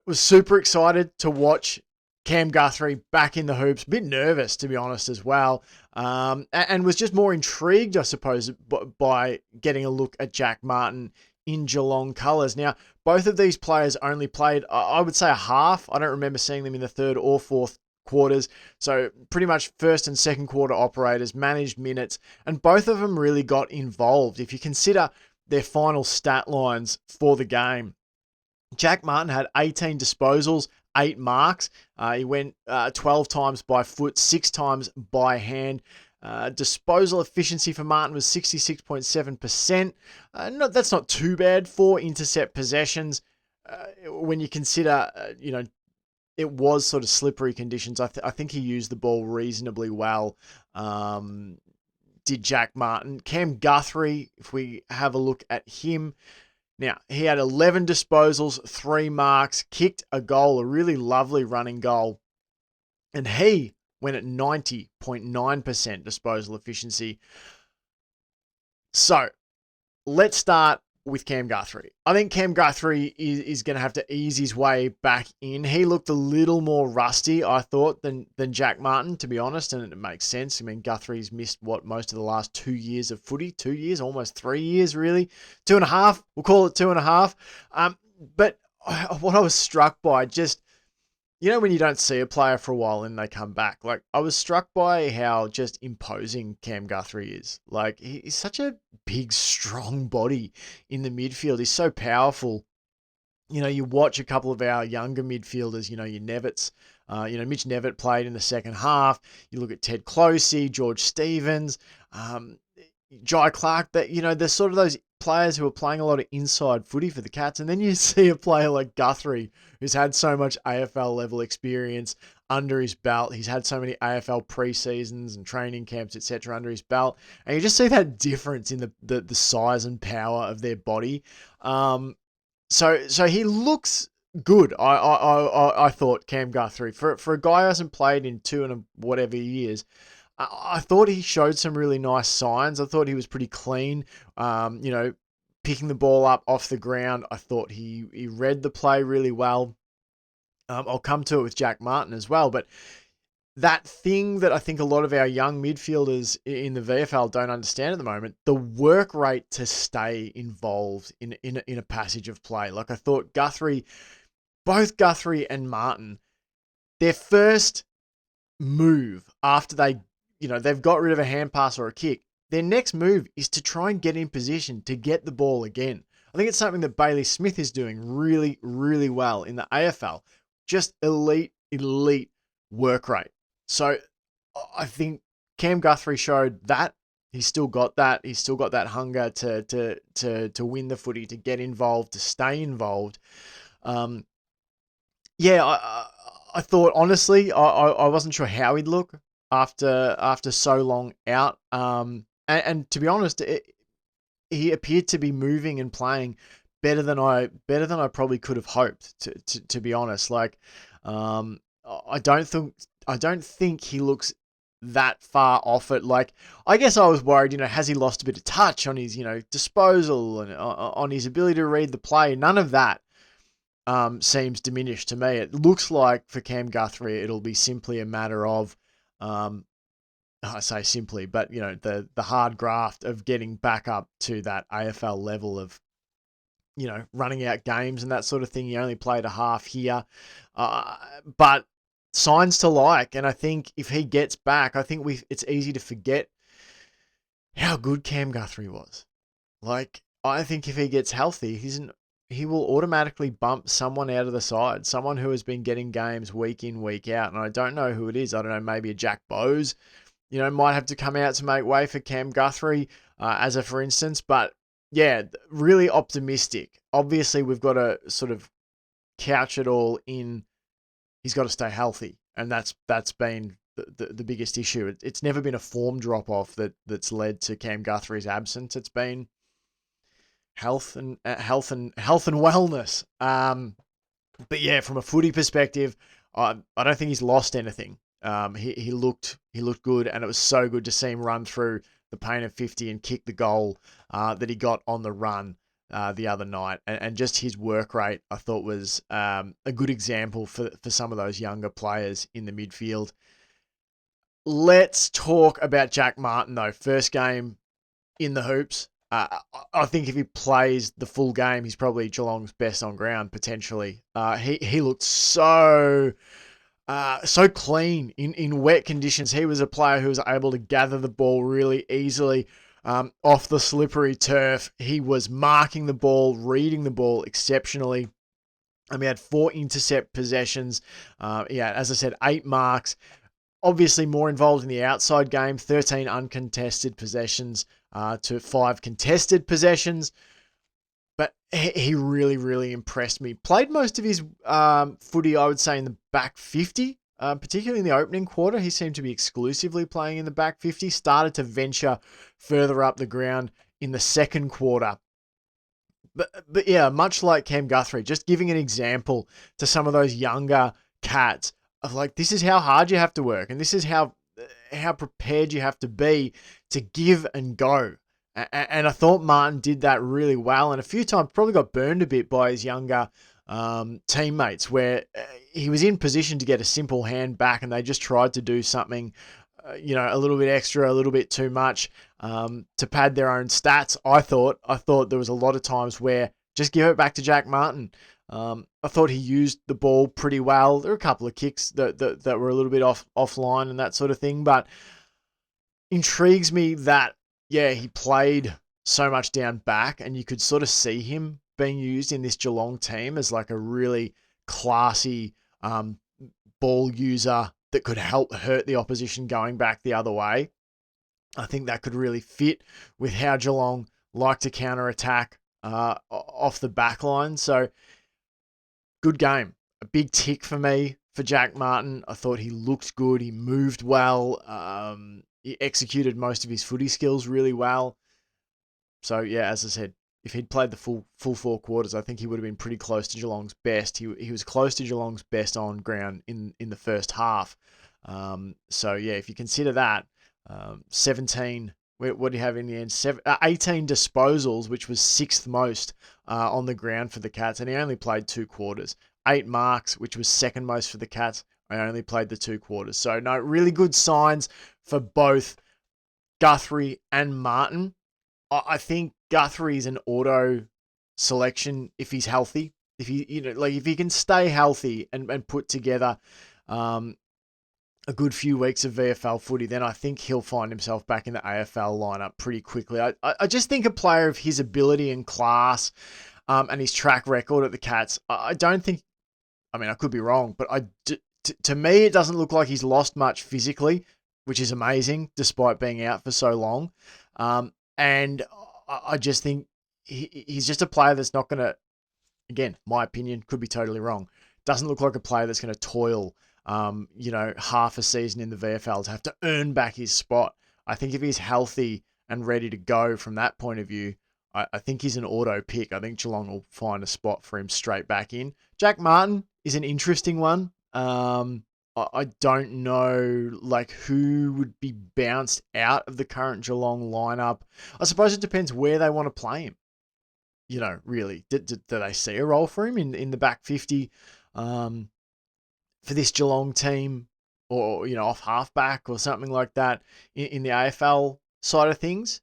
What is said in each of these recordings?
Was super excited to watch Cam Guthrie back in the hoops. A bit nervous, to be honest, as well. And was just more intrigued, I suppose, by getting a look at Jack Martin in Geelong colours. Now, both of these players only played, I would say, a half. I don't remember seeing them in the third or fourth quarters. So pretty much first and second quarter operators, managed minutes, and both of them really got involved. If you consider their final stat lines for the game, Jack Martin had 18 disposals, 8 marks. He went 12 times by foot, 6 times by hand. Disposal efficiency for Martin was 66.7%. That's not too bad for intercept possessions. When you consider, it was sort of slippery conditions. I think he used the ball reasonably well. Did Jack Martin. Cam Guthrie, if we have a look at him, now, he had 11 disposals, 3 marks, kicked a goal, a really lovely running goal, and he went at 90.9% disposal efficiency. So, let's start with Cam Guthrie. I think Cam Guthrie is going to have to ease his way back in. He looked a little more rusty, I thought, than Jack Martin, to be honest, and it makes sense. I mean, Guthrie's missed, most of the last 2 years of footy? 2 years? Almost 3 years, really? 2.5? We'll call it 2.5. But what I was struck by, just, when you don't see a player for a while and they come back, like, I was struck by how just imposing Cam Guthrie is. Like, he's such a big, strong body in the midfield. He's so powerful. You watch a couple of our younger midfielders, your Nevets, Mitch Nevitt played in the second half. You look at Ted Closey, George Stevens, Jai Clark, that, there's sort of those players who are playing a lot of inside footy for the Cats. And then you see a player like Guthrie, who's had so much AFL level experience under his belt. He's had so many AFL pre-seasons and training camps, etc. under his belt. And you just see that difference in the size and power of their body. So he looks good. I thought, Cam Guthrie, for a guy who hasn't played in 2 and whatever years, I thought he showed some really nice signs. I thought he was pretty clean, picking the ball up off the ground. I thought he read the play really well. I'll come to it with Jack Martin as well, but that thing that I think a lot of our young midfielders in the VFL don't understand at the moment, the work rate to stay involved in a passage of play. Like, I thought both Guthrie and Martin, their first move after they've got rid of a hand pass or a kick, their next move is to try and get in position to get the ball again. I think it's something that Bailey Smith is doing really, really well in the AFL. Just elite work rate. So I think Cam Guthrie showed that. He's still got that. He's still got that hunger to win the footy, to get involved, to stay involved. I thought, honestly, I wasn't sure how he'd look after so long out. And to be honest, he appeared to be moving and playing better than I probably could have hoped. To be honest, like, I don't think he looks that far off it. Like, I guess I was worried, has he lost a bit of touch on his, disposal and on his ability to read the play? None of that seems diminished to me. It looks like for Cam Guthrie, it'll be simply a matter of, I say simply, but the hard graft of getting back up to that AFL level of, running out games and that sort of thing. He only played a half here, but signs to like. And I think if he gets back, I think it's easy to forget how good Cam Guthrie was. Like, I think if he gets healthy, he will automatically bump someone out of the side, someone who has been getting games week in, week out. And I don't know who it is. I don't know, maybe a Jack Bowes, might have to come out to make way for Cam Guthrie, as a for instance. But yeah, really optimistic. Obviously, we've got to sort of couch it all in, he's got to stay healthy. And that's been the biggest issue. It's never been a form drop-off that's led to Cam Guthrie's absence. It's been health and wellness. But yeah, from a footy perspective, I don't think he's lost anything. He looked good, and it was so good to see him run through the paint of 50 and kick the goal that he got on the run. the other night, and just his work rate I thought was a good example for some of those younger players in the midfield. Let's talk about Jack Martin though. First game in the hoops. I think if he plays the full game, he's probably Geelong's best on ground potentially. He looked so clean in wet conditions. He was a player who was able to gather the ball really easily off the slippery turf. He was marking the ball, reading the ball exceptionally. He had 4 intercept possessions. As I said, 8 marks. Obviously more involved in the outside game, 13 uncontested possessions to 5 contested possessions. But he really, really impressed me. Played most of his footy, I would say, in the back 50, particularly in the opening quarter. He seemed to be exclusively playing in the back 50. Started to venture further up the ground in the second quarter. But yeah, much like Cam Guthrie, just giving an example to some of those younger cats of like, this is how hard you have to work, and this is how prepared you have to be to give and go. And I thought Martin did that really well, and a few times probably got burned a bit by his younger teammates, where he was in position to get a simple hand back, and they just tried to do something, a little bit extra, a little bit too much to pad their own stats. I thought there was a lot of times where just give it back to Jack Martin. I thought he used the ball pretty well. There were a couple of kicks that were a little bit offline and that sort of thing, but intrigues me that, he played so much down back, and you could sort of see him being used in this Geelong team as like a really classy ball user that could help hurt the opposition going back the other way. I think that could really fit with how Geelong like to counter-attack off the back line. So, good game. A big tick for me for Jack Martin. I thought he looked good. He moved well. He executed most of his footy skills really well. So, as I said, if he'd played the full 4 quarters, I think he would have been pretty close to Geelong's best. He was close to Geelong's best on ground in the first half. If you consider that, 17, what do you have in the end? 18 disposals, which was 6th most on the ground for the Cats, and he only played 2 quarters. 8 marks, which was 2nd most for the Cats. I only played the 2 quarters. So, no, really good signs for both Guthrie and Martin. I think Guthrie's an auto selection if he's healthy. If he can stay healthy and put together a good few weeks of VFL footy, then I think he'll find himself back in the AFL lineup pretty quickly. I just think a player of his ability and class and his track record at the Cats, I don't think, I could be wrong, but to me, it doesn't look like he's lost much physically, which is amazing despite being out for so long. And I just think he's just a player that's not going to, again, my opinion, could be totally wrong. Doesn't look like a player that's going to toil, half a season in the VFL to have to earn back his spot. I think if he's healthy and ready to go from that point of view, I think he's an auto pick. I think Geelong will find a spot for him straight back in. Jack Martin is an interesting one. I don't know who would be bounced out of the current Geelong lineup. I suppose it depends where they want to play him. Really, do they see a role for him in the back 50 for this Geelong team, or off halfback or something like that in the AFL side of things?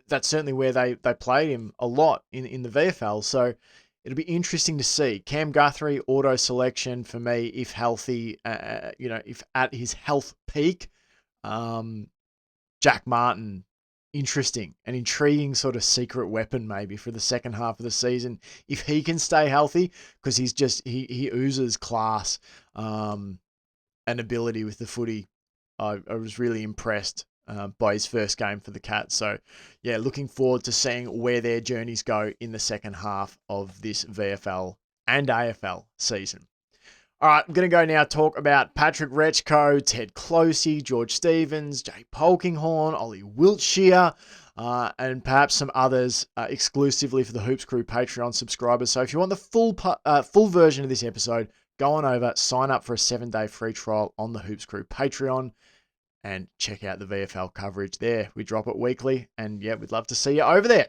That's certainly where they played him a lot in the VFL. So it'll be interesting to see. Cam Guthrie, auto selection for me, if healthy, if at his health peak. Jack Martin, interesting, an intriguing sort of secret weapon maybe for the second half of the season if he can stay healthy, because he oozes class and ability with the footy. I was really impressed by his first game for the Cats. So, looking forward to seeing where their journeys go in the second half of this VFL and AFL season. All right, I'm going to go now talk about Patrick Rechko, Ted Closey, George Stevens, Jay Polkinghorne, Ollie Wiltshire, and perhaps some others exclusively for the Hoops Crew Patreon subscribers. So if you want the full version of this episode, go on over, sign up for a 7-day free trial on the Hoops Crew Patreon, and check out the VFL coverage there. We drop it weekly, and we'd love to see you over there.